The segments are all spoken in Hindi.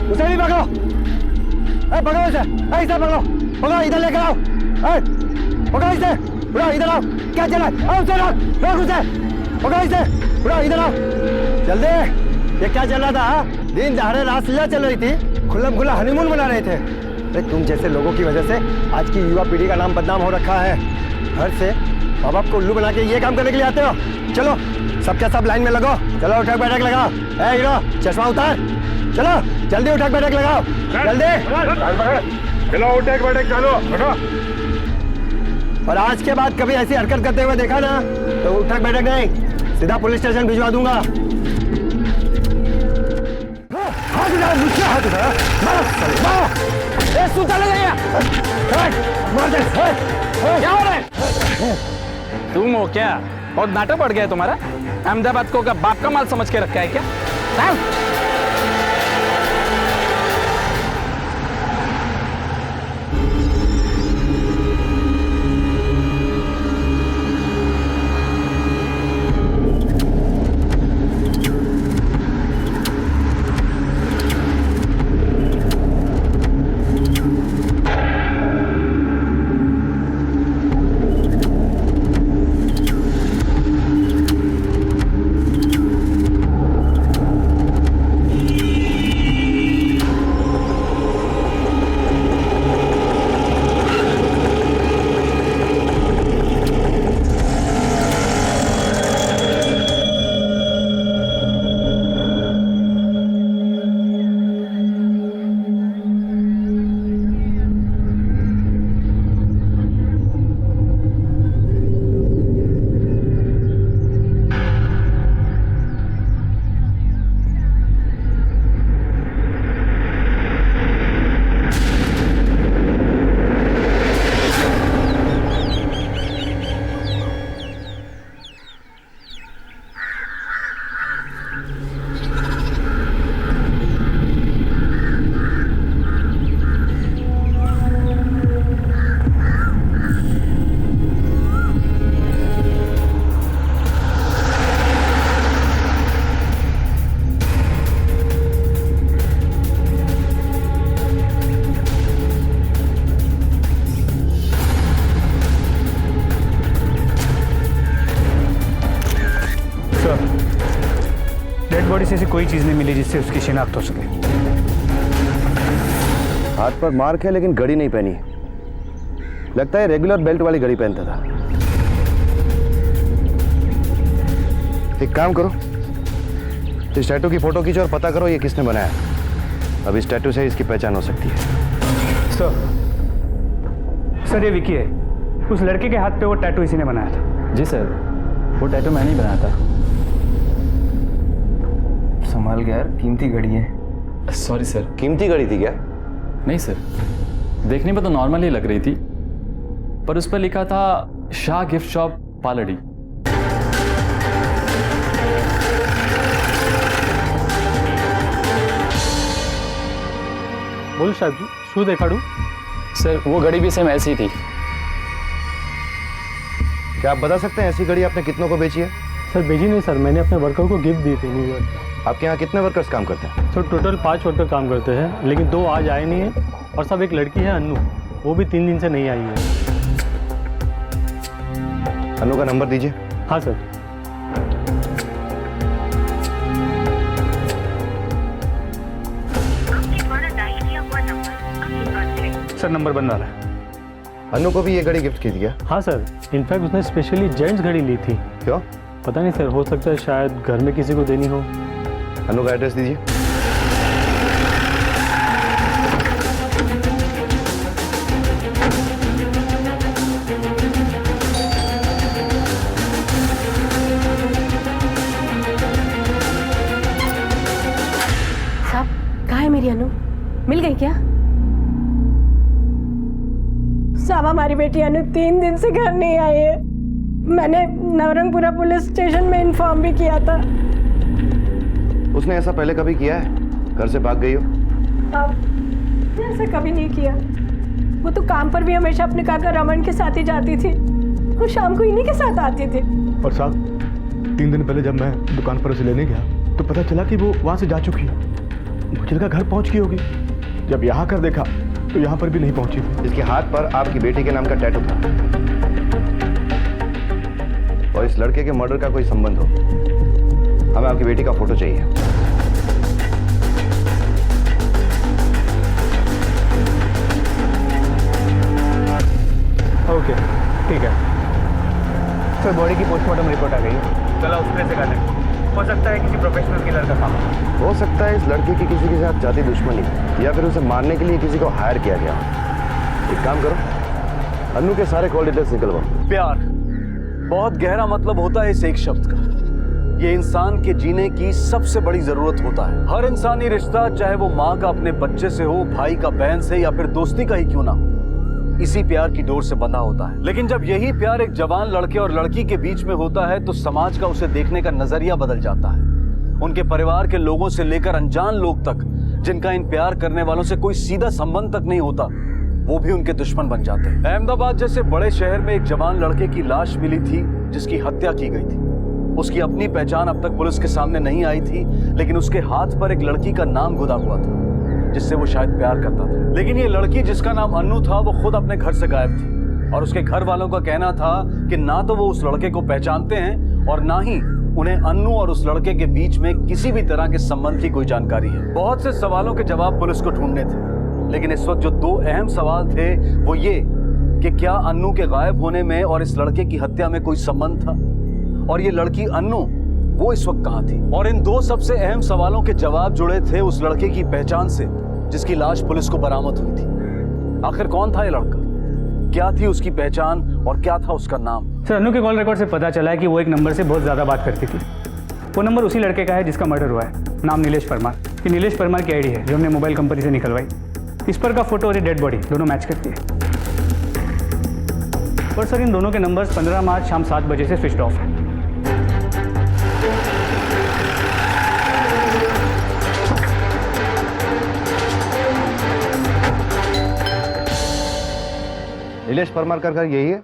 उसे भी पकड़ो। पकड़ो इसे, इसे पकड़ो, पकड़ो इधर लेकर आओ। पकड़ो इसे, बुरा इधर आओ। क्या चला? आओ उसे रोक उसे, पकड़ो इसे, बुरा इधर आओ जल्दी। ये क्या चल रहा था? दिन दहाड़े रासलीला चल रही थी, खुल्लम खुल्ला हनीमून मना रहे थे। अरे तुम जैसे लोगों की वजह से आज की युवा पीढ़ी का नाम बदनाम हो रखा है। घर से माँ बाप को उल्लू बना के ये काम करने के लिए आते हो। चलो सबके सब लाइन में लगो। चलो उठक बैठक लगाओ। हीरो चश्मा उतार, चलो जल्दी उठक बैठक लगाओ जल्दी। चलो उठक बैठक चालो। और आज के बाद कभी ऐसी हरकत करते हुए देखा ना तो उठक बैठक नहीं, सीधा पुलिस स्टेशन भिजवा दूंगा। हाथ उठाओ, मुझसे हाथ उठाओ, मारो साले, मारो। सूता ले जाइए, मार दे। क्या हो रहा है? तुम हो क्या? बहुत नाटक बढ़ गया है तुम्हारा। अहमदाबाद को क्या बाप का माल समझ के रखा है क्या? डेड बॉडी से ऐसी कोई चीज नहीं मिली जिससे उसकी शिनाख्त हो सके। हाथ पर मार्क है लेकिन घड़ी नहीं पहनी। लगता है रेगुलर बेल्ट वाली घड़ी पहनता था। एक काम करो, इस टैटू की फोटो खींचो और पता करो ये किसने बनाया। अब इस टैटू से इसकी पहचान हो सकती है। सर ये विकी है। उस लड़के के हाथ पे वो टैटू इसी ने बनाया था। जी सर, वो टैटू मैंने ही बनाया था। संभाल के यार, कीमती घड़ी है। Sorry sir. कीमती घड़ी थी क्या? नहीं सर, देखने में तो नॉर्मल ही लग रही थी, पर उस पर लिखा था शाह गिफ्ट शॉप पालड़ी। बोल साहब जी, शू देखाड़ू? सर वो घड़ी भी सेम ऐसी ही थी। क्या आप बता सकते हैं ऐसी घड़ी आपने कितनों को बेची है? सर बेची नहीं सर, मैंने अपने वर्कर को गिफ्ट दी थी न्यू ईयर। आपके यहाँ कितने वर्कर्स काम करते हैं? सर टोटल 5 वर्कर काम करते हैं, लेकिन 2 आज आए नहीं है और सब एक लड़की है अन्नू, वो भी 3 दिन से नहीं आई है। अन्नू का नंबर दीजिए। हाँ सर। सर नंबर बंद आ रहा है। अन्नू को भी ये घड़ी गिफ्ट की थी क्या? हाँ सर, इनफैक्ट उसने स्पेशली जेंट्स घड़ी ली थी। क्यों? पता नहीं सर, हो सकता है शायद घर में किसी को देनी हो। अन्नू का एड्रेस दीजिए। साहब, कहाँ है मेरी अनु? मिल गई क्या? साहब हमारी बेटी अनु 3 दिन से घर नहीं आई है। मैंने नवरंगपुरा पुलिस स्टेशन में इन्फॉर्म भी किया था। उसने ऐसा पहले कभी किया है? घर से भाग गई हो? अब ऐसा कभी नहीं किया। वो तो काम पर भी हमेशा अपने काका रमन के साथ ही जाती थी, वो शाम को इन्हीं के साथ आती थी। और साहब 3 दिन पहले जब मैं दुकान पर उसे लेने गया तो पता चला कि वो वहां से जा चुकी है। मुझे लगा घर पहुंच गई होगी। जब यहाँ कर देखा तो यहाँ पर भी नहीं पहुंची थी। इसके हाथ पर आपकी बेटी के नाम का टैटू था और इस लड़के के मर्डर का कोई संबंध हो। हमें आपकी बेटी का फोटो चाहिए। ओके ठीक है सर। बॉडी की पोस्टमार्टम रिपोर्ट आ गई है। चला उसमें से कर लें। हो सकता है किसी प्रोफेशनल किलर का काम हो सकता है इस लड़के की किसी के साथ जाती दुश्मनी या फिर उसे मारने के लिए किसी को हायर किया गया। एक काम करो, अन्नू के सारे कॉल डिटेल्स निकलवाओ। प्यार बहुत गहरा मतलब होता है इस एक शब्द का। ये इंसान के जीने की सबसे बड़ी जरूरत होता है। हर इंसानी रिश्ता, चाहे वो माँ का अपने बच्चे से हो, भाई का बहन से, या फिर दोस्ती का ही क्यों ना हो, इसी प्यार की डोर से बंधा होता है। लेकिन जब यही प्यार एक जवान लड़के और लड़की के बीच में होता है तो समाज का उसे देखने का नजरिया बदल जाता है। उनके परिवार के लोगों से लेकर अनजान लोग तक, जिनका इन प्यार करने वालों से कोई सीधा संबंध तक नहीं होता, वो भी उनके दुश्मन बन जाते हैं। अहमदाबाद जैसे बड़े शहर में एक जवान लड़के की लाश मिली थी जिसकी हत्या की गई थी। उसकी अपनी पहचान अब तक पुलिस के सामने नहीं आई थी, लेकिन उसके हाथ पर एक लड़की का नाम गुदा हुआ था जिससे वो शायद प्यार करता था। लेकिन ये लड़की जिसका नाम अन्नू था वो खुद अपने घर से गायब थी और उसके घर वालों का कहना था कि ना तो वो उस लड़के को पहचानते हैं और ना ही उन्हें अन्नू और उस लड़के के बीच में किसी भी तरह के संबंध की कोई जानकारी है। बहुत से सवालों के जवाब पुलिस को ढूंढने थे, लेकिन इस वक्त जो दो अहम सवाल थे वो ये कि क्या अन्नू के गायब होने में और इस लड़के की हत्या में कोई संबंध था, और ये लड़की अन्नू वो इस वक्त कहाँ थी। और इन दो सबसे अहम सवालों के जवाब जुड़े थे उस लड़के की पहचान से जिसकी लाश पुलिस को बरामद हुई थी। आखिर कौन था ये लड़का, क्या थी उसकी पहचान और क्या था उसका नाम। सर, अन्नू के कॉल रिकॉर्ड से पता चला है कि वो एक नंबर से बहुत ज़्यादा बात करती थी। वो नंबर उसी लड़के का है जिसका मर्डर हुआ है। नाम नीलेश परमार। ये नीलेश परमार की आईडी है जो हमने मोबाइल कंपनी से निकलवाई। इस पर का फोटो और डेड बॉडी दोनों मैच करती है। और सर, इन दोनों के नंबर्स 15 मार्च शाम 7 बजे से स्विच ऑफ है। नीलेश परमार का घर यही है?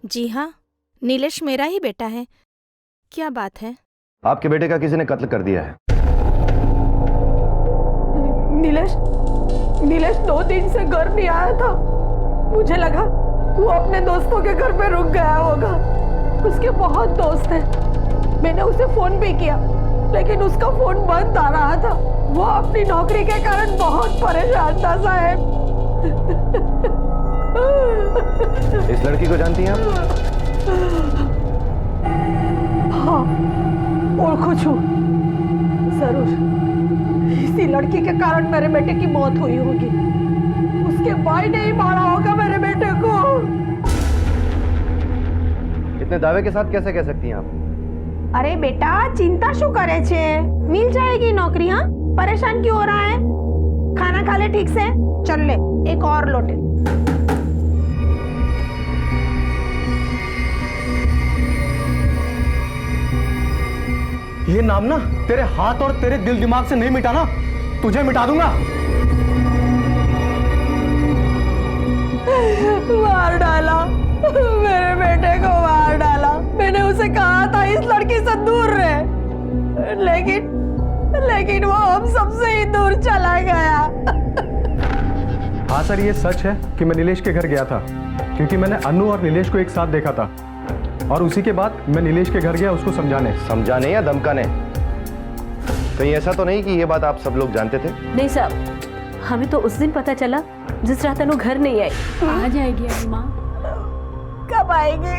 जी हाँ, नीलेश मेरा ही बेटा है। क्या बात है? आपके बेटे का किसी ने कत्ल कर दिया है। नीलेश 2 दिन से घर नहीं आया था। मुझे लगा वो अपने दोस्तों के घर पे रुक गया होगा। उसके बहुत दोस्त हैं। मैंने उसे फोन भी किया लेकिन उसका फोन बंद आ रहा था। वो अपनी नौकरी के कारण बहुत परेशान था साहब। इस लड़की को जानती हैं आप? हाँ, और कुछ हूँ जरूर। इसी लड़की के कारण मेरे बेटे की मौत हुई होगी। उसके भाई ने ही मारा होगा मेरे बेटे को। इतने दावे के साथ कैसे कह सकती हैं आप? अरे बेटा, चिंता शू करे छे? मिल जाएगी नौकरी। हाँ, परेशान क्यों हो रहा है? खाना खा ले ठीक से। चल ले एक और लोटे। ये नाम ना तेरे हाथ और तेरे दिल दिमाग से नहीं मिटाना, तुझे मिटा दूंगा। मार डाला, मेरे बेटे को मार डाला। मैंने उसे कहा था इस लड़की से दूर रहे, लेकिन वो हम सबसे ही दूर चला गया। हाँ सर, ये सच है कि मैं नीलेश के घर गया था क्योंकि मैंने अन्नू और नीलेश को एक साथ देखा था और उसी के बाद मैं नीलेश के घर गया उसको समझाने या धमकाने। कहीं ऐसा तो नहीं कि ये बात आप सब लोग जानते थे? नहीं साहब, हमें तो उस दिन पता चला जिस रात अनु घर नहीं आई। आ जाएगी अम्मा। कब आएगी?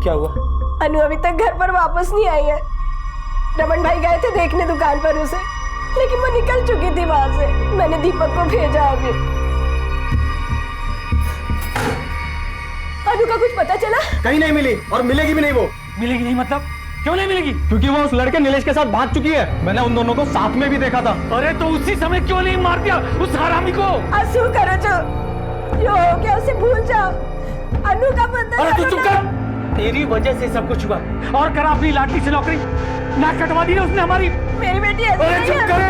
क्या हुआ? अनु अभी तक घर पर वापस नहीं आई है। रमन भाई गए थे देखने दुकान पर उसे, लेकिन वो निकल चुकी थी वहां से। मैंने दीपक को भेजा अभी। अनु का कुछ पता चला? कहीं नहीं मिली और मिलेगी भी नहीं। वो मिलेगी नहीं मतलब? क्यों नहीं मिलेगी? क्योंकि वो उस लड़के नीलेश के साथ भाग चुकी है। मैंने उन दोनों को साथ में भी देखा था। अरे तो उसी समय क्यों नहीं मार दिया उस हरामी को? आंसू करो जो हो गया उसे भूल जाओ। अनु का पता। अरे तू चुप कर। तेरी वजह से सब कुछ हुआ। और करा अपनी लाठी से नौकरी ना कटवा दी ना उसने हमारी। मेरी बेटी अरे चुप कर।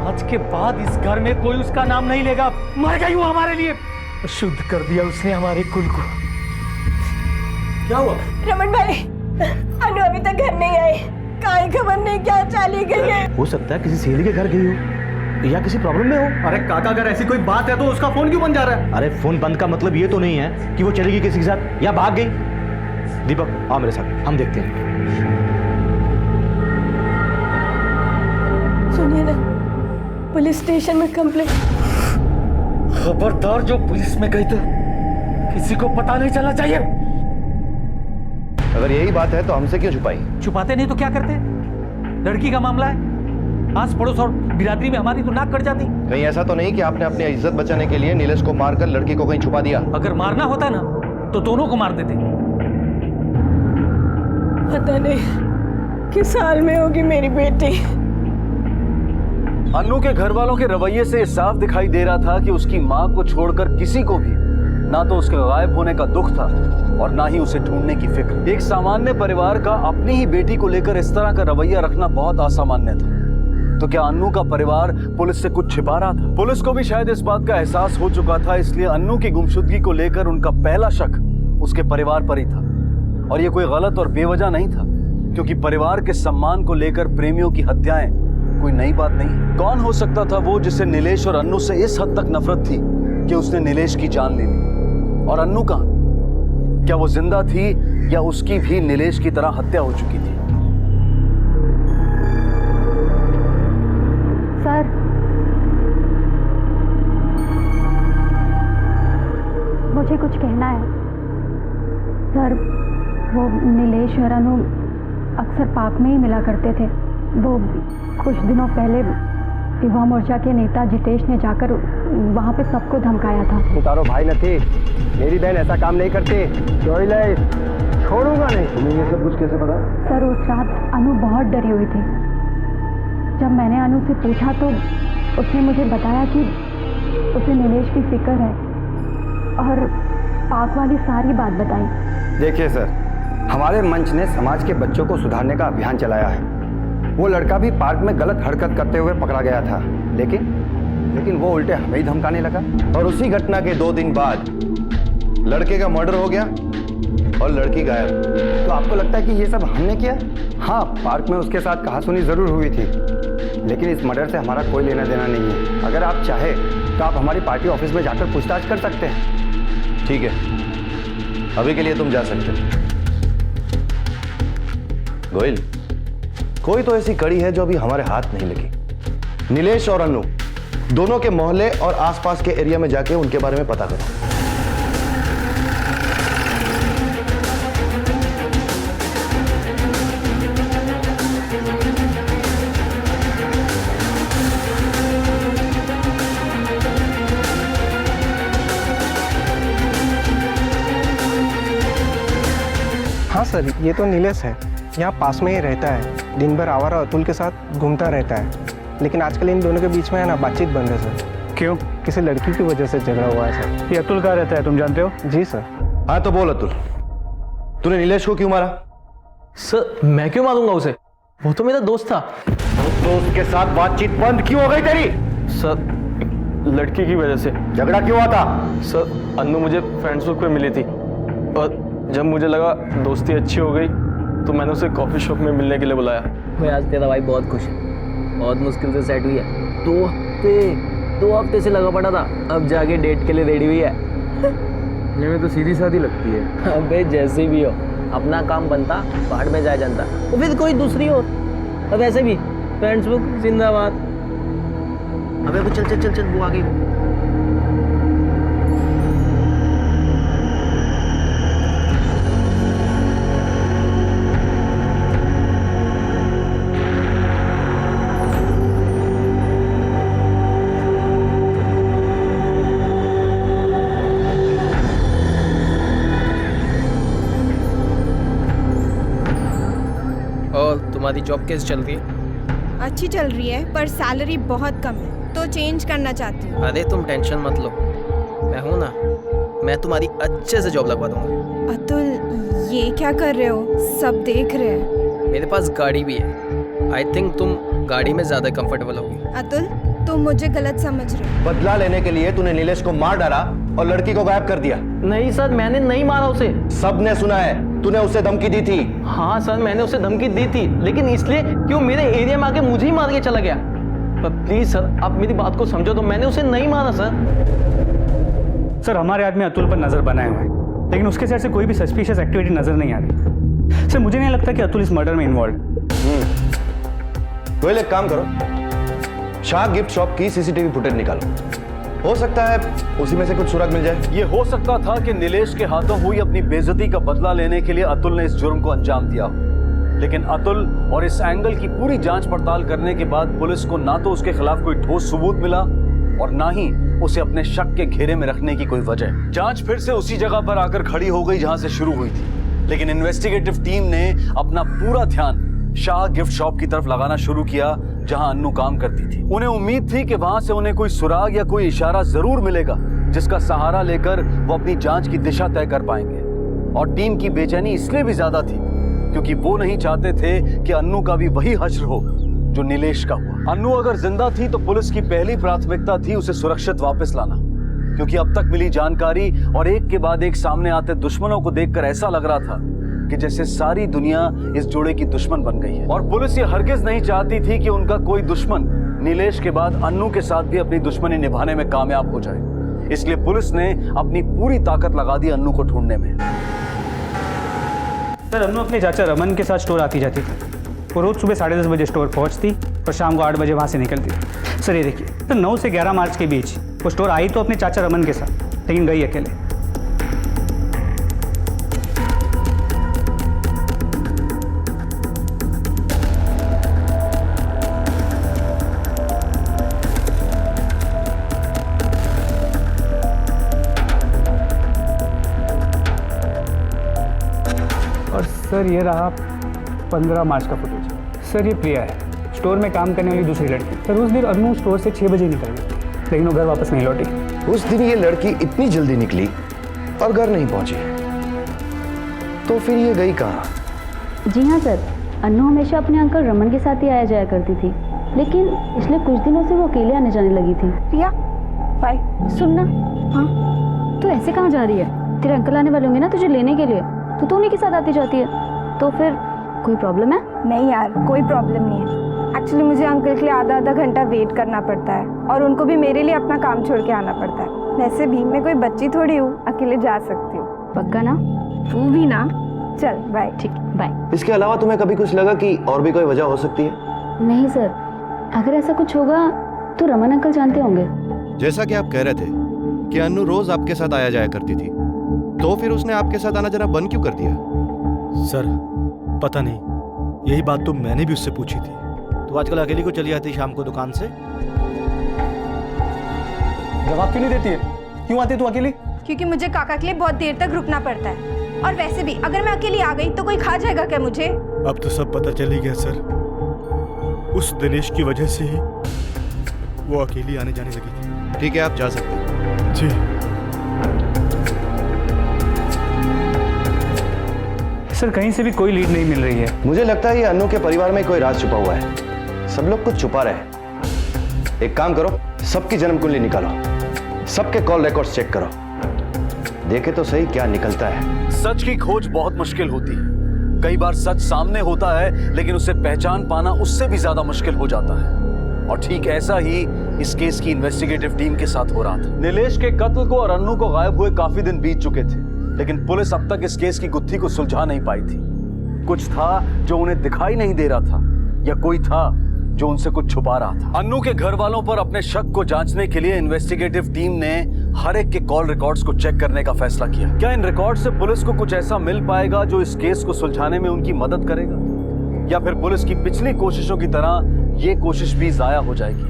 आज के बाद इस घर में कोई उसका नाम नहीं लेगा। मर गई वो हमारे लिए। शुद्ध कर दिया उसने हमारे कुल को। क्या हुआ? रमन भाई, अनु अभी तक घर नहीं आई, काई खबर नहीं, क्या चली गई है। हो सकता है किसी सहेली के घर गई हो या किसी प्रॉब्लम में हो। अरे काका, अगर ऐसी कोई बात है तो उसका फोन क्यों बंद जा रहा है? अरे फोन बंद का मतलब ये तो नहीं है कि वो चली गई किसी के साथ या भाग गई। दीपक आओ मेरे साथ, हम देखते हैं। सुनिए ना, पुलिस स्टेशन में कंप्लेंट। खबरदार, जो पुलिस में गई थी किसी को पता नहीं चलना चाहिए। अगर यही बात है तो हमसे क्यों छुपाई? छुपाते नहीं तो क्या करते? लड़की का मामला है, आस पड़ोस और बिरादरी में हमारी तो नाक कट जाती। कहीं ऐसा तो नहीं कि आपने अपनी इज्जत बचाने के लिए नीलेश को मारकर लड़की को कहीं छुपा दिया? अगर मारना होता ना तो दोनों को मार देते। पता नहीं किस हाल में होगी मेरी बेटी। अन्नू के घर वालों के रवैये से साफ दिखाई दे रहा था कि उसकी मां को छोड़कर किसी को भी ना तो उसके गायब होने का दुख था और ना ही उसे ढूंढने की फिक्र। एक सामान्य परिवार का अपनी ही बेटी को लेकर इस तरह का रवैया रखना बहुत असामान्य था। तो क्या अन्नू का परिवार पुलिस से कुछ छिपा रहा था? पुलिस को भी शायद इस बात का एहसास हो चुका था, इसलिए अन्नू की गुमशुदगी को लेकर उनका पहला शक उसके परिवार पर ही था। और यह कोई गलत और बेवजह नहीं था, क्योंकि परिवार के सम्मान को लेकर प्रेमियों की हत्याएं कोई नई बात नहीं। कौन हो सकता था वो जिसे नीलेश और अन्नू से इस हद तक नफरत थी कि उसने नीलेश की जान ले ली? और अन्नू कहां? क्या वो जिंदा थी या उसकी भी नीलेश की तरह हत्या हो चुकी थी? सर, मुझे कुछ कहना है। सर, वो नीलेश और अनु अक्सर पार्क में ही मिला करते थे। वो कुछ दिनों पहले युवा मोर्चा के नेता जितेश ने जाकर वहाँ पे सबको धमकाया था। उतारो भाई नथी, मेरी बहन ऐसा काम नहीं करती। छोड़ूंगा नहीं। तुम्हें ये सब कुछ कैसे पता? सर, उस रात अनु बहुत डरी हुई थी। जब मैंने अनु से पूछा तो उसने मुझे बताया कि उसे नीलेश की फिक्र है और पार्क वाली सारी बात बताई। देखिए सर, हमारे मंच ने समाज के बच्चों को सुधारने का अभियान चलाया है। वो लड़का भी पार्क में गलत हरकत करते हुए पकड़ा गया था, लेकिन वो उल्टे हमें ही धमकाने लगा। और उसी घटना के 2 दिन बाद लड़के का मर्डर हो गया और लड़की गायब। तो आपको लगता है कि ये सब हमने किया? हाँ, पार्क में उसके साथ कहासुनी जरूर हुई थी, लेकिन इस मर्डर से हमारा कोई लेना देना नहीं है। अगर आप चाहे तो आप हमारी पार्टी ऑफिस में जाकर पूछताछ कर सकते हैं। ठीक है, अभी के लिए तुम जा सकते हो। गोयल, कोई तो ऐसी कड़ी है जो अभी हमारे हाथ नहीं लगी। नीलेश और अन्नू दोनों के मोहल्ले और आसपास के एरिया में जाके उनके बारे में पता करो। हाँ सर, ये तो नीलेश है, यहाँ पास में ही रहता है। दिन भर आवारा अतुल के साथ घूमता रहता है, लेकिन आजकल इन दोनों के बीच में है ना बातचीत बंद है सर। क्यों? किसी लड़की की वजह से झगड़ा हुआ है सर। ये अतुल कहाँ रहता है, तुम जानते हो? जी सर। हाँ तो बोल अतुल, तूने नीलेश को क्यों मारा? सर, मैं क्यों मारूंगा उसे? वो तो मेरा दोस्त था। दोस्त के साथ बातचीत बंद क्यों हो गई तेरी? सर, लड़की की वजह से। झगड़ा क्यों हुआ था? सर, अन्नू मुझे फेसबुक पे मिली थी और जब मुझे लगा दोस्ती अच्छी हो गई तो मैंने उसे कॉफ़ी शॉप में मिलने के लिए बुलाया। मैं आज तेरा भाई बहुत खुश है, बहुत मुश्किल से सेट हुई है। 2 हफ्ते से लगा पड़ा था, अब जाके डेट के लिए रेडी हुई है। ये में तो सीधी सादी लगती है। अबे जैसे भी हो, अपना काम बनता बाहर में जाया जानता, तो फिर कोई दूसरी हो। अब वैसे भी फेसबुक जिंदाबाद। अबे वो चल वो आ गई। और तुम्हारी जॉब कैसे चल रही है? अच्छी चल रही है, पर सैलरी बहुत कम है, तो चेंज करना चाहती हूँ। अरे तुम टेंशन मत लो, मैं हूँ ना, मैं तुम्हारी अच्छे से जॉब लगवा दूंगा। अतुल, ये क्या कर रहे हो? सब देख रहे हैं। मेरे पास गाड़ी भी है, आई थिंक तुम गाड़ी में ज़्यादा कंफर्टेबल होगी। अतुल, तुम मुझे गलत समझ रहे हो। बदला लेने के लिए तूने नीलेश को मार डाला और लड़की को गायब कर दिया। नहीं सर, मैंने नहीं मारा उसे। सबने सुना है, तूने उसे धमकी दी थी। हाँ सर, मैंने उसे धमकी दी थी, लेकिन इसलिए कि वो मेरे एरिया में आके मुझे ही मार के चला गया। पर प्लीज सर, आप मेरी बात को समझो तो मैंने उसे नहीं मारा सर। सर हमारे आदमी अतुल पर नजर बनाए हुए हैं, लेकिन उसके साइड से कोई भी सस्पिशियस एक्टिविटी नजर नहीं आ रही। सर मुझे नहीं लगता कि अतुल इस मर्डर में इन्वॉल्व। तो एक काम करो, शाह गिफ्ट शॉप की सीसीटीवी फुटेज निकालो, हो सकता है उसी में से कुछ सुराग मिल जाए। ये हो सकता था कि नीलेश के हाथों हुई अपनी बेइज्जती का बदला लेने के लिए अतुल ने इस जुर्म को अंजाम दिया हो। लेकिन अतुल और इस एंगल की पूरी जांच पड़ताल करने के बाद पुलिस को ना तो उसके खिलाफ कोई ठोस सबूत मिला और ना ही उसे अपने शक के घेरे में रखने की कोई वजह। जांच फिर से उसी जगह पर आकर खड़ी हो गई जहां से शुरू हुई थी, लेकिन इन्वेस्टिगेटिव टीम ने अपना पूरा ध्यान शाह गिफ्ट शॉप की तरफ लगाना शुरू किया जहां अन्नू काम करती थी। उन्हें उम्मीद थी कि वहां से उन्हें कोई सुराग या कोई इशारा जरूर मिलेगा जिसका सहारा लेकर वो अपनी जांच की दिशा तय कर पाएंगे। और टीम की बेचैनी इसलिए भी ज्यादा थी क्योंकि वो नहीं चाहते थे कि अन्नू का भी वही हश्र हो जो नीलेश का हुआ। अन्नू अगर जिंदा थी तो पुलिस की पहली प्राथमिकता थी उसे सुरक्षित वापस लाना, क्योंकि अब तक मिली जानकारी और एक के बाद एक सामने आते दुश्मनों को देखकर ऐसा लग रहा था कि जैसे सारी दुनिया इस जोड़े की दुश्मन बन गई है। और पुलिस ये हरगिज नहीं चाहती थी कि उनका कोई दुश्मन नीलेश के बाद अन्नू के साथ भी अपनी दुश्मनी निभाने में कामयाब हो जाए। इसलिए पुलिस ने अपनी पूरी ताकत लगा दी अन्नू को ढूंढने में। सर अन्नू अपने चाचा रमन के साथ स्टोर आती जाती थी। वो रोज सुबह 10:30 बजे स्टोर पहुंचती और शाम को 8 बजे वहां से निकलती। सर ये देखिए, तो 9 से 11 मार्च के बीच वो स्टोर आई तो अपने चाचा रमन के साथ, लेकिन गई अकेले। और सर ये रहा 15 मार्च का फुटेज। सर ये प्रिया है, स्टोर में काम करने वाली दूसरी लड़की। सर उस दिन अन्नू स्टोर से 6 बजे निकल गई, लेकिन वो घर वापस नहीं लौटी। उस दिन ये लड़की इतनी जल्दी निकली और घर नहीं पहुंची, तो फिर ये गई कहाँ? जी हाँ सर, अन्नू हमेशा अपने अंकल रमन के साथ ही आया जाया करती थी, लेकिन पिछले कुछ दिनों से वो अकेले आने जाने लगी थी। प्रिया बाय। सुनना, हाँ तू ऐसे कहाँ जा रही है? तेरे अंकल आने वाले होंगे ना तुझे लेने के लिए, तो उन्हीं के साथ आती जाती है, तो फिर कोई प्रॉब्लम है? नहीं यार, कोई प्रॉब्लम नहीं है। एक्चुअली मुझे अंकल के लिए आधा घंटा वेट करना पड़ता है और उनको भी मेरे लिए अपना काम छोड़ के आना पड़ता है। वैसे भी मैं कोई बच्ची थोड़ी हूँ, अकेले जा सकती हूँ। पक्का ना? तू भी ना? चल बाय। ठीक, बाय। इसके अलावा तुम्हें कभी कुछ लगा कि और भी कोई वजह हो सकती है? नहीं सर, अगर ऐसा कुछ होगा तो रमन अंकल जानते होंगे। जैसा कि आप कह रहे थे कि अन्नू रोज आपके साथ आया जाया करती थी, तो फिर उसने आपके साथ आना जाना बंद क्यों कर दिया? सर पता नहीं, यही बात तो मैंने भी उससे पूछी थी। तो आजकल अकेली को चली आती शाम को दुकान से? जवाब क्यों नहीं देती है? क्यों आती तू अकेली? क्योंकि मुझे काका के लिए बहुत देर तक रुकना पड़ता है, और वैसे भी अगर मैं अकेली आ गई तो कोई खा जाएगा क्या मुझे? अब तो सब पता चल ही गया सर, उस दिनेश की वजह से ही वो अकेली आने जाने लगी थी। ठीक है, आप जा सकते हैं। जी सर कहीं से भी कोई लीड नहीं मिल रही है। मुझे लगता है ये अन्नू के परिवार में कोई राज छुपा हुआ है, सब लोग कुछ छुपा रहे हैं। एक काम करो, सबकी जन्म कुंडली निकालो, सबके कॉल रिकॉर्ड्स चेक करो, देखे तो सही क्या निकलता है। सच की खोज बहुत मुश्किल होती है। कई बार सच सामने होता है लेकिन उसे पहचान पाना उससे भी ज्यादा मुश्किल हो जाता है। और ठीक ऐसा ही इस केस की इन्वेस्टिगेटिव टीम के साथ हो रहा था। नीलेश के कत्ल को और अन्नू को गायब हुए काफी दिन बीत चुके थे, लेकिन पुलिस अब तक इस केस की गुत्थी को सुलझा नहीं पाई थी। कुछ था जो उन्हें दिखाई नहीं दे रहा था, या कोई था जो उनसे कुछ छुपा रहा था। अन्नू के घर वालों पर अपने शक को जांचने के लिए इन्वेस्टिगेटिव टीम ने हर एक के कॉल रिकॉर्ड्स को चेक करने का फैसला किया। क्या इन रिकॉर्ड से पुलिस को कुछ ऐसा मिल पाएगा जो इस केस को सुलझाने में उनकी मदद करेगा, या फिर पुलिस की पिछली कोशिशों की तरह ये कोशिश भी जाया हो जाएगी?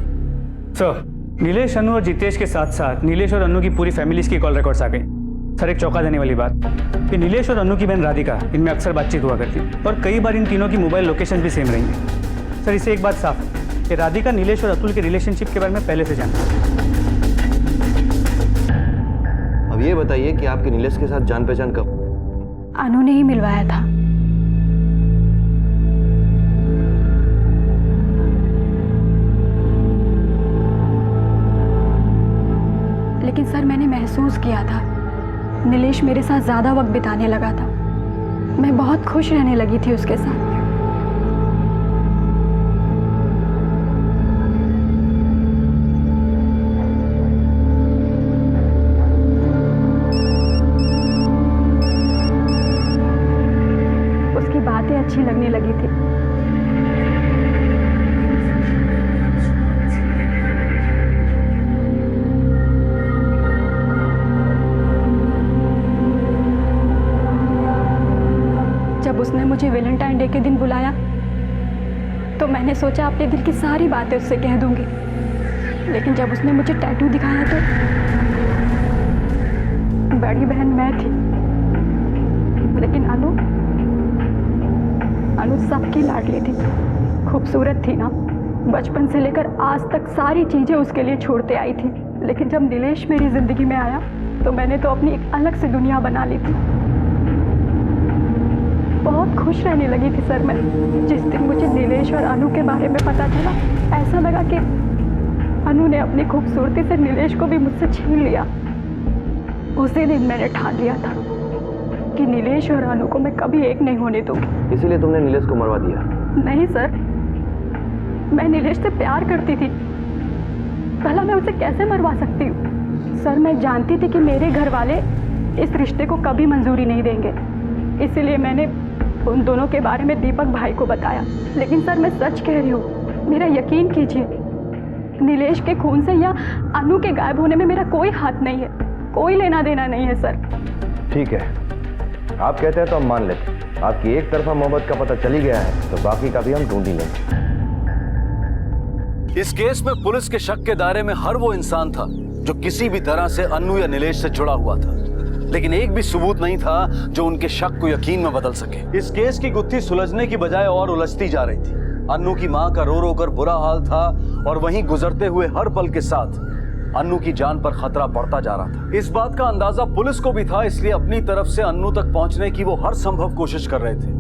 सर नीलेश, अन्नू और जितेश के साथ साथ नीलेश और अन्नू की पूरी फैमिलीज की कॉल रिकॉर्ड्स आ गई। सर एक चौंका देने वाली बात कि नीलेश और अन्नू की बहन राधिका, इनमें अक्सर बातचीत हुआ करती और कई बार इन तीनों की मोबाइल लोकेशन भी सेम रही है। सर इससे एक बात साफ है कि राधिका नीलेश और अतुल के रिलेशनशिप के बारे में पहले से जानती है। अब ये बताइए कि आपके नीलेश के साथ जान पहचान कब? अनु ने ही मिलवाया था। लेकिन सर मैंने महसूस किया था नीलेश मेरे साथ ज़्यादा वक्त बिताने लगा था। मैं बहुत खुश रहने लगी थी उसके साथ। उसकी बातें अच्छी लगने लगी थी। जब उसने मुझे वैलेंटाइन डे के दिन बुलाया तो मैंने सोचा अपने दिल की सारी बातें उससे कह दूंगी, लेकिन जब उसने मुझे टैटू दिखाया तो बड़ी बहन मैं थी, लेकिन अनु सबकी लाडली थी, खूबसूरत थी ना। बचपन से लेकर आज तक सारी चीज़ें उसके लिए छोड़ते आई थी, लेकिन जब नीलेश मेरी ज़िंदगी में आया तो मैंने तो अपनी एक अलग सी दुनिया बना ली थी। बहुत खुश रहने लगी थी सर मैं। जिस दिन मुझे नीलेश और अनु के बारे में पता चला, ऐसा लगा कि अनु ने अपनी खूबसूरती से नीलेश को भी मुझसे छीन लिया। उसी दिन मैंने ठान लिया था कि नीलेश और अनु को मैं कभी एक नहीं होने दूंगी। इसीलिए तुमने नीलेश को मरवा दिया? नहीं सर, मैं नीलेश से प्यार करती थी। भला मैं उसे कैसे मरवा सकती हूँ? सर मैं जानती थी कि मेरे घर वाले इस रिश्ते को कभी मंजूरी नहीं देंगे, इसीलिए मैंने उन दोनों के बारे में दीपक भाई को बताया। लेकिन सर मैं सच कह रही हूँ, मेरा यकीन कीजिए, नीलेश के खून से या अनु के गायब होने में मेरा कोई हाथ नहीं है, कोई लेना देना नहीं है सर। ठीक है, आप कहते हैं तो हम मान लेते। आपकी एक तरफा मोहब्बत का पता चली गया है तो बाकी का भी हम ढूंढ ही लेंगे। इस केस में पुलिस के शक के दायरे में हर वो इंसान था जो किसी भी तरह से अन्नू या नीलेश से जुड़ा हुआ था, लेकिन एक भी सबूत नहीं था जो उनके शक को यकीन में बदल सके। इस केस की गुत्थी सुलझने की बजाय और उलझती जा रही थी। अन्नू की मां का रो रो कर बुरा हाल था और वहीं गुजरते हुए हर पल के साथ अन्नू की जान पर खतरा बढ़ता जा रहा था। इस बात का अंदाजा पुलिस को भी था, इसलिए अपनी तरफ से अन्नू तक पहुंचने की वो हर संभव कोशिश कर रहे थे,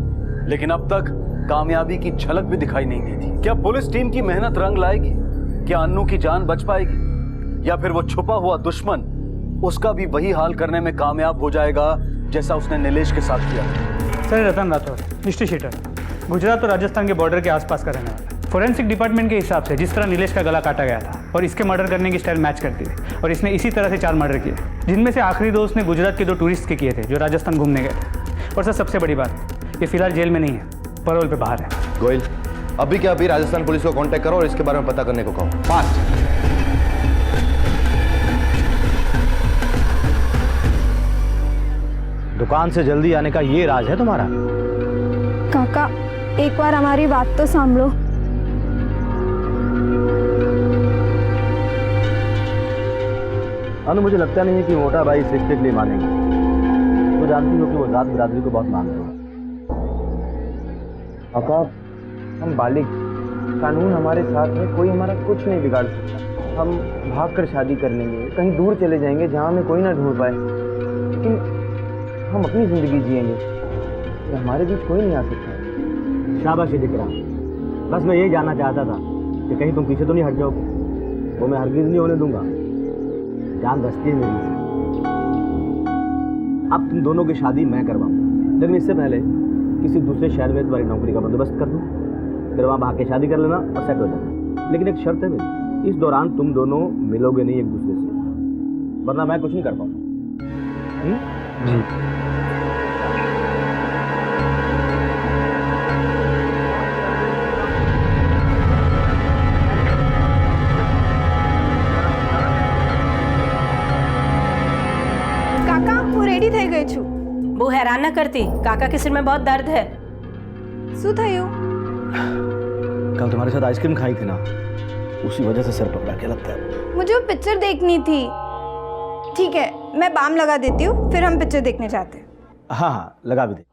लेकिन अब तक कामयाबी की झलक भी दिखाई नहीं दी थी। क्या पुलिस टीम की मेहनत रंग लाएगी? क्या अन्नू की जान बच पाएगी? या फिर वो छुपा हुआ दुश्मन उसका भी वही हाल करने में कामयाब हो जाएगा जैसा उसने नीलेश के साथ किया? सर रतन राठौर, हिस्ट्री शीटर, गुजरात और राजस्थान के बॉर्डर के आसपास का रहने वाला। फोरेंसिक डिपार्टमेंट के हिसाब से जिस तरह नीलेश का गला काटा गया था और इसके मर्डर करने की स्टाइल मैच करती है, और इसने इसी तरह से 4 मर्डर किए, जिनमें से आखिरी 2 उसने गुजरात के 2 टूरिस्ट के किए थे जो राजस्थान घूमने गए थे। और सर सबसे बड़ी बात, ये फिलहाल जेल में नहीं है, पैरोल पे बाहर है। गोयल, अभी क्या अभी राजस्थान पुलिस को कांटेक्ट करो और इसके बारे में पता करने को कहो। फास्ट। दुकान से जल्दी आने का ये राज है तुम्हारा? काका एक बार हमारी बात तो संभलो। अनु, मुझे लगता नहीं है कि मोटा भाई इस रिश्ते के लिए मानेंगे। तो जानती हो कि वो जात बिरादरी को बहुत मानते हैं। काका हम बालिग, कानून हमारे साथ है, कोई हमारा कुछ नहीं बिगाड़ सकता। हम भाग कर शादी कर लेंगे, कहीं दूर चले जाएंगे जहाँ हमें कोई ना ढूंढ पाए, लेकिन हम अपनी ज़िंदगी जिएंगे, तो हमारे बीच कोई नहीं आ सकता। शाबाशी दिकरा, बस मैं यही जानना चाहता था कि कहीं तुम पीछे तो नहीं हट जाओगे। वो मैं हरगिज़ नहीं होने दूंगा, जान बचती है मेरी से। अब तुम दोनों की शादी मैं करवाऊंगा, लेकिन इससे पहले किसी दूसरे शहर में तुम्हारी नौकरी का बंदोबस्त कर दूँ, फिर वहाँ भाग के शादी कर लेना और सेट हो जाना। लेकिन एक शर्त है मेरी, इस दौरान तुम दोनों मिलोगे नहीं एक दूसरे से, वरना मैं कुछ नहीं कर पाऊंगा। जी। काका હું રેડી થઈ ગઈ છું। वो हैरान न करती, काका के सिर में बहुत दर्द है। શું થયું? कल तुम्हारे साथ आइसक्रीम खाई थी ना, उसी वजह से सर पकड़ा, क्या लगता है? मुझे वो पिक्चर देखनी थी। ठीक है मैं बाम लगा देती हूँ, फिर हम पिक्चर देखने जाते हैं। हाँ हाँ लगा भी दे।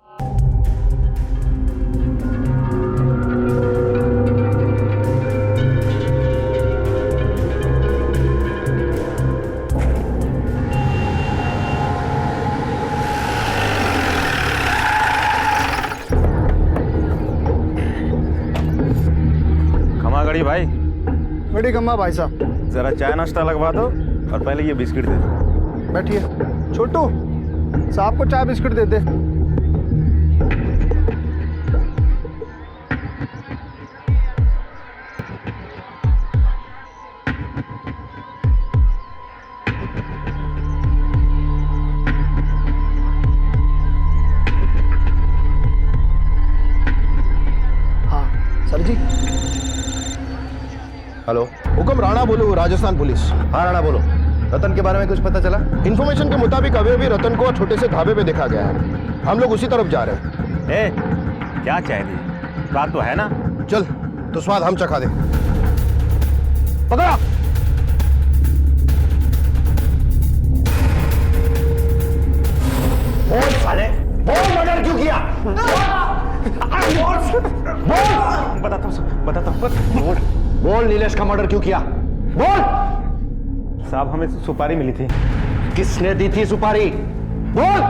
खमा गड़ी भाई। बड़ी कम्मा भाई साहब, जरा चाय नाश्ता लगवा दो, और पहले ये बिस्किट दे दो। बैठिए। छोटू, साहब को चाय बिस्किट दे दे। सर जी। हेलो, हुक्म राणा बोलो, राजस्थान पुलिस। हाँ राणा बोलो। रतन के बारे में कुछ पता चला? इन्फॉर्मेशन के मुताबिक अभी अभी रतन को छोटे से ढाबे पे देखा गया है। हम लोग उसी तरफ जा रहे हैं। क्या चाहिए? बात तो है ना? चल तो स्वाद हम चखा दे। पकड़ा। बोल साले, बोल मर्डर क्यों किया? बताता हूँ। बोल नीलेश का मर्डर क्यों किया? बोल। साहब, हमें सुपारी मिली थी। किसने दी थी सुपारी? बोल।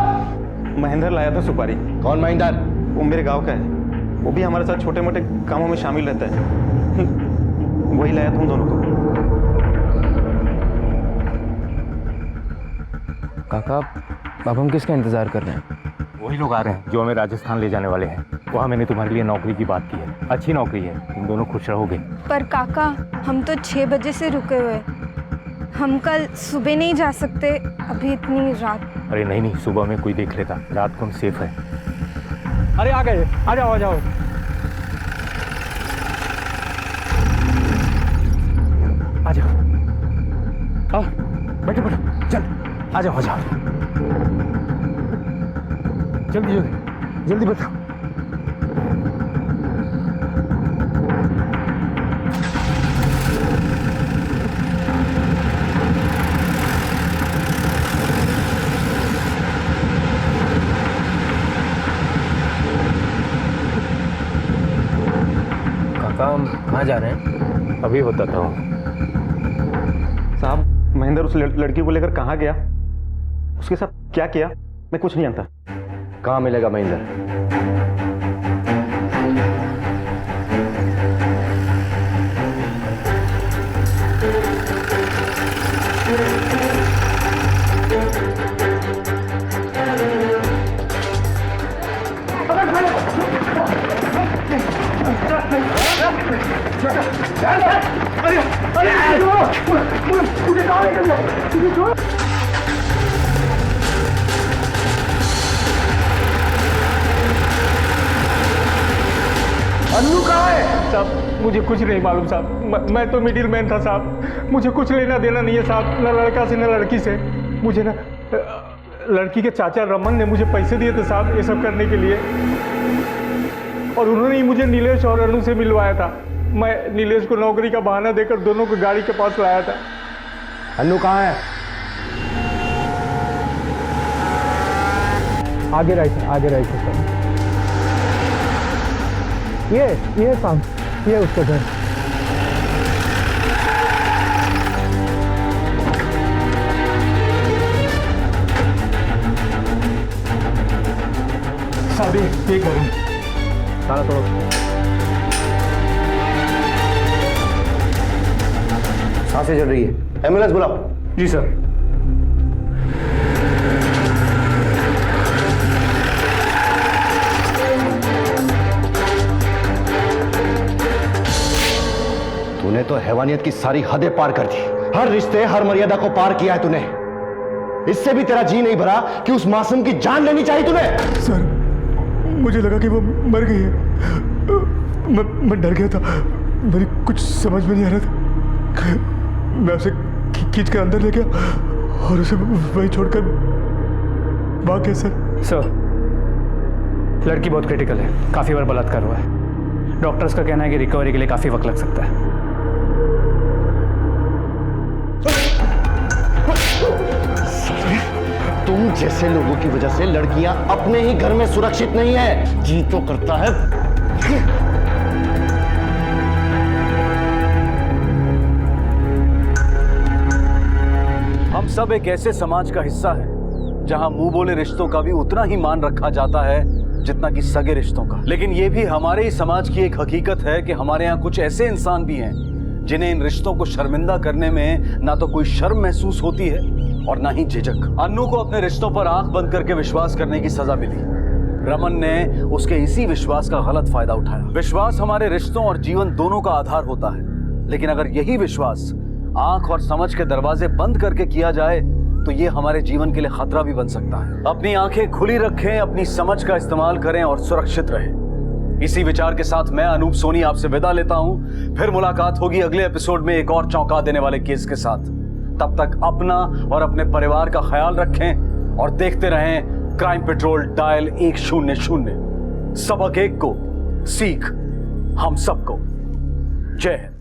महेंद्र लाया था सुपारी। कौन महेंद्र? वो मेरे गांव का है। वो भी हमारे साथ छोटे मोटे कामों में शामिल रहता है। वही लाया तुम दोनों को। काका, अब हम किसका इंतजार कर रहे हैं? वही लोग आ रहे हैं जो हमें राजस्थान ले जाने वाले हैं। वहाँ मैंने तुम्हारे लिए नौकरी की बात की है। अच्छी नौकरी है, तुम दोनों खुश रहोगे। पर काका, हम तो 6 बजे से रुके हुए, हम कल सुबह नहीं जा सकते। अभी इतनी रात। अरे नहीं, सुबह में कोई देख लेता। रात को हम सेफ है। अरे आ गए, आ जाओ आ जाओ। आ जाओ, आओ, बैठो बैठो, चल आ जाओ आ जाओ। जल्दी जल्दी जल्दी बताओ। काका, हम कहाँ जा रहे हैं? अभी होता था साहब। महेंद्र उस लड़की को लेकर कहाँ गया, उसके साथ क्या किया, मैं कुछ नहीं जानता। कहाँ मिलेगा महेंद्र? अन्नू कहाँ है? साहब, मुझे कुछ नहीं मालूम साहब। मैं तो मिडिल मैन था साहब। मुझे कुछ लेना देना नहीं है साहब, न लड़का से न लड़की से। मुझे ना लड़की के चाचा रमन ने मुझे पैसे दिए थे साहब ये सब करने के लिए, और उन्होंने ही मुझे नीलेश और अनु से मिलवाया था। मैं नीलेश को नौकरी का बहाना देकर दोनों को गाड़ी के पास लाया था। अन्नू कहाँ है? आगे राइट, आगे राइट सर। ये साहब, ये उसका घर। साहब, ये घर है। सारा तोड़ो। सांसें चल रही है। एम्बुलेंस बुलाओ। जी सर। तूने तो हैवानियत की सारी हदें पार कर दी। हर रिश्ते, हर मर्यादा को पार किया है तूने। इससे भी तेरा जी नहीं भरा कि उस मासूम की जान लेनी चाहिए तूने। सर, मुझे लगा कि वो मर गई है। मैं डर गया था, मेरी कुछ समझ में नहीं आ रहा था। मैं उसे खींच कर अंदर ले गया और उसे वहीं छोड़कर भाग गया। सर, लड़की बहुत क्रिटिकल है, काफ़ी बार बलात्कार हुआ है। डॉक्टर्स का कहना है कि रिकवरी के लिए काफ़ी वक्त लग सकता है। तुम जैसे लोगों की वजह से लड़कियां अपने ही घर में सुरक्षित नहीं है। जी तो करता है। हम सब एक ऐसे समाज का हिस्सा है जहां मुंह बोले रिश्तों का भी उतना ही मान रखा जाता है जितना कि सगे रिश्तों का। लेकिन यह भी हमारे ही समाज की एक हकीकत है कि हमारे यहाँ कुछ ऐसे इंसान भी हैं जिन्हें इन रिश्तों को शर्मिंदा करने में ना तो कोई शर्म महसूस होती है और ना ही झिझक। अन्नू को अपने रिश्तों पर आंख बंद करके विश्वास करने की सजा मिली। रमन ने उसके इसी विश्वास का गलत फायदा उठाया। विश्वास हमारे रिश्तों और जीवन दोनों का आधार होता है, लेकिन अगर यही विश्वास आंख और समझ के दरवाजे बंद करके किया जाए तो ये हमारे जीवन के लिए खतरा भी बन सकता है। अपनी आंखें खुली रखें, अपनी समझ का इस्तेमाल करें और सुरक्षित रहें। इसी विचार के साथ मैं अनूप सोनी आपसे विदा लेता हूं। फिर मुलाकात होगी अगले एपिसोड में एक और चौंका देने वाले केस के साथ। तब तक अपना और अपने परिवार का ख्याल रखें और देखते रहें क्राइम पेट्रोल डायल 100। सबक एक को, सीख हम सबको। जय हिंद।